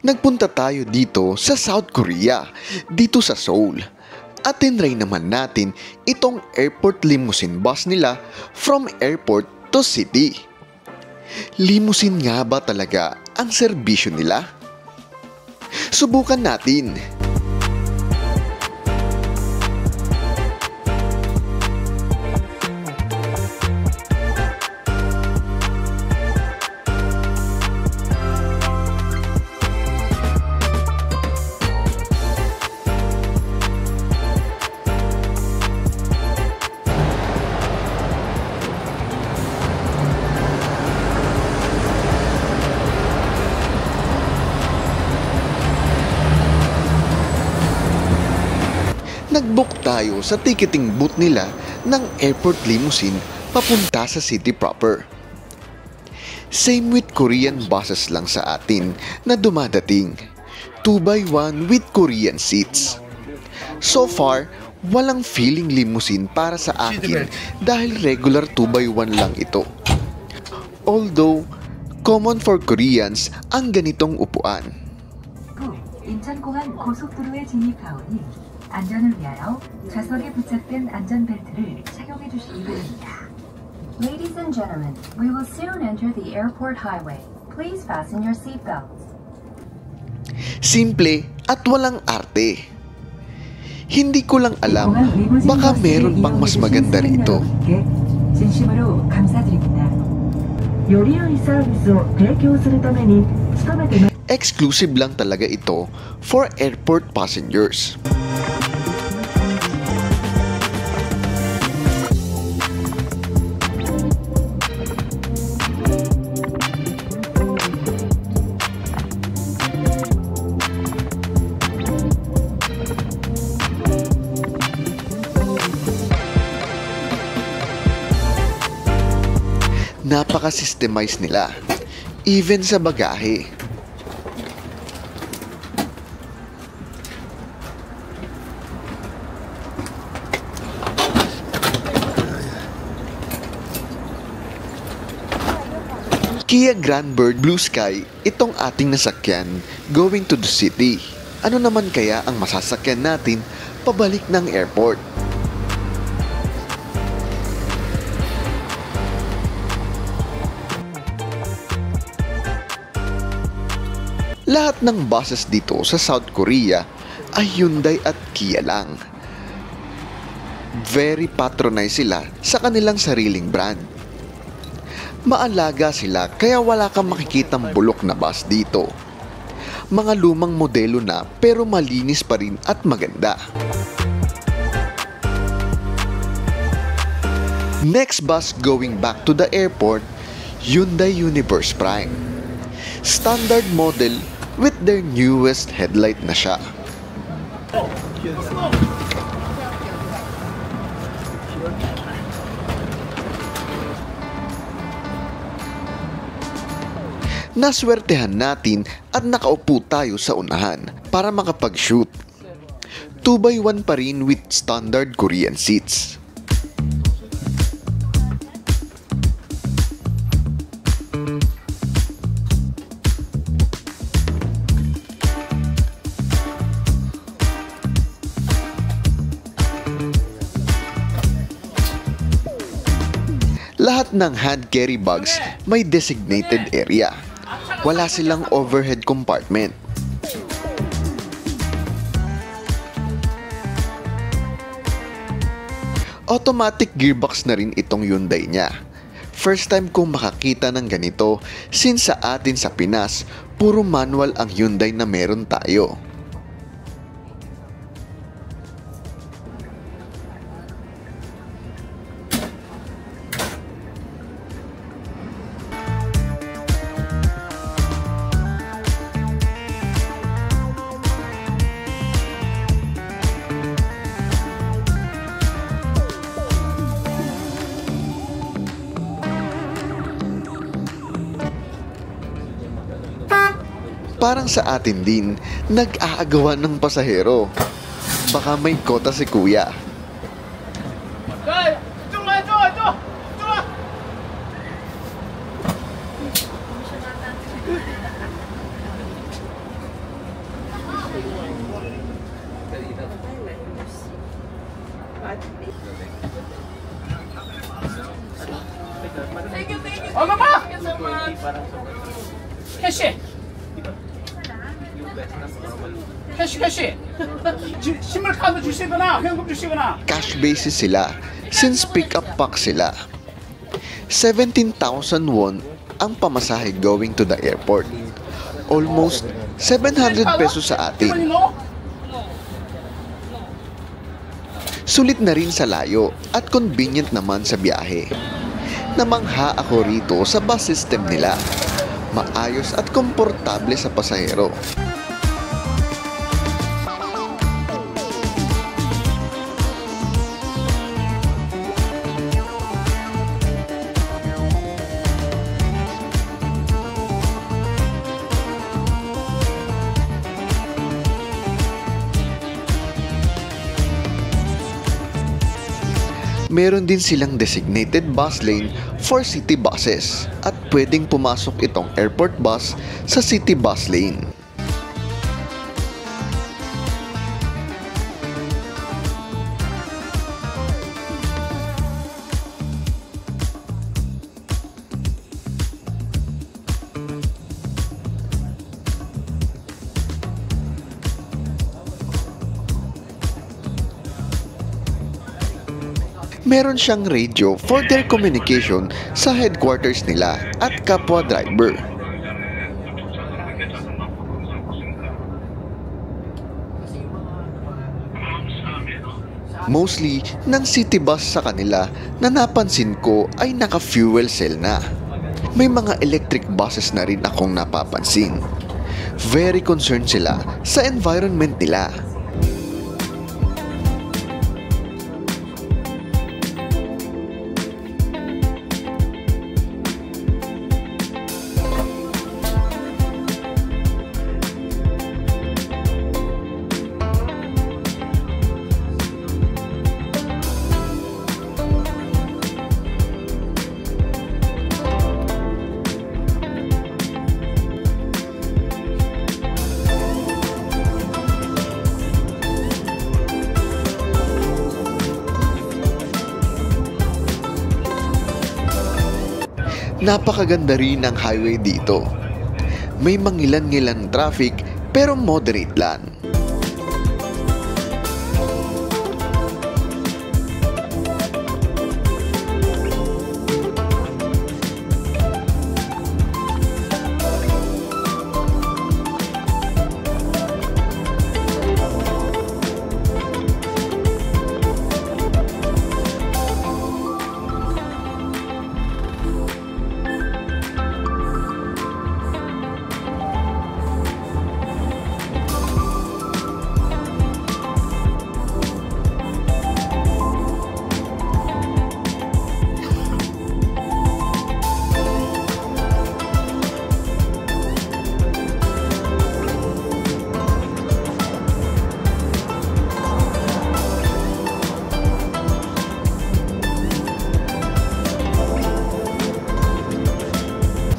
Nagpunta tayo dito sa South Korea, dito sa Seoul. At tinry naman natin itong airport limousine bus nila from airport to city. Limousine nga ba talaga ang serbisyo nila? Subukan natin. Nag-book tayo sa ticketing booth nila ng airport limousine papunta sa city proper. Same with Korean buses lang sa atin na dumadating. 2x1 with Korean seats. So far, walang feeling limousine para sa akin dahil regular 2x1 lang ito. Although, common for Koreans ang ganitong upuan. 인천공항 고속도로에 진입하오니 안전을 위하여 좌석에 부착된 안전벨트를 착용해 주시기 바랍니다. Ladies and gentlemen, we will soon enter the airport highway. Please fasten your seatbelts. Simple at walang arte. Hindi ko lang alam, baka meron pang mas maganda rito. 진심으로 감사드립니다. 요리요리 서비스を提供するために努めて Exclusive lang talaga ito for airport passengers. Napaka-systemize nila, even sa bagahe. Kia Grandbird Blue Sky, itong ating nasakyan going to the city. Ano naman kaya ang masasakyan natin pabalik ng airport? Lahat ng buses dito sa South Korea ay Hyundai at Kia lang. Very patronized sila sa kanilang sariling brand. Maalaga sila kaya wala kang makikitang bulok na bus dito. Mga lumang modelo na pero malinis pa rin at maganda. Next bus going back to the airport, Hyundai Universe Prime. Standard model with their newest headlight na siya. Naswertehan natin at nakaupo tayo sa unahan para makapag-shoot. 2x1 pa rin with standard Korean seats. Lahat ng hand carry bags may designated area. Wala silang overhead compartment. Automatic gearbox na rin itong Hyundai niya. First time kong makakita ng ganito since sa atin sa Pinas, puro manual ang Hyundai na meron tayo. Parang sa atin din, nag-aagawan ng pasahero. Baka may kota si kuya. 캐시. 캐시. 신물 카드 주시거나 현금 주시거나. Cash basis sila since pick-up pack sila. 17,000 won ang pamasahe going to the airport. Almost 700 pesos sa atin. Sulit na rin sa layo at convenient naman sa biyahe. Namangha ako rito sa bus system nila. Maayos at komportable sa pasahero. Meron din silang designated bus lane for city buses at pwedeng pumasok itong airport bus sa city bus lane. Meron siyang radio for their communication sa headquarters nila at kapwa driver. Mostly ng city bus sa kanila na napansin ko ay naka-fuel cell na. May mga electric buses na rin akong napapansin. Very concerned sila sa environment nila. Napakaganda rin ng highway dito. May mangilan-ngilan traffic pero moderate lang.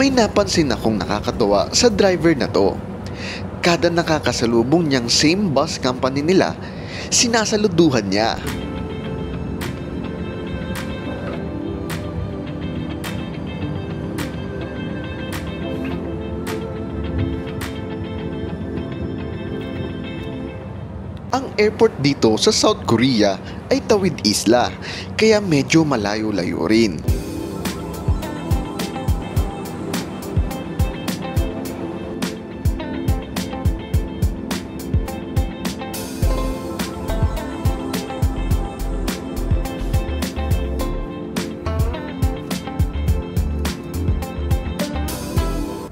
May napansin akong nakakatuwa sa driver na to. Kada nakakasalubong niyang same bus company nila, sinasaluduhan niya. Ang airport dito sa South Korea ay tawid isla, kaya medyo malayo-layo rin.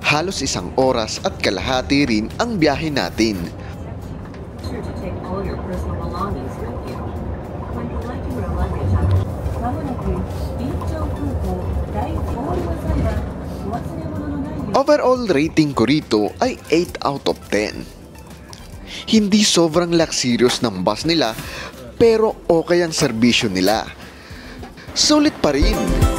Halos 1 oras at kalahati rin ang biyahe natin. Overall rating ko rito ay 8 out of 10. Hindi sobrang luxurious ng bus nila pero okay ang serbisyo nila. Sulit pa rin.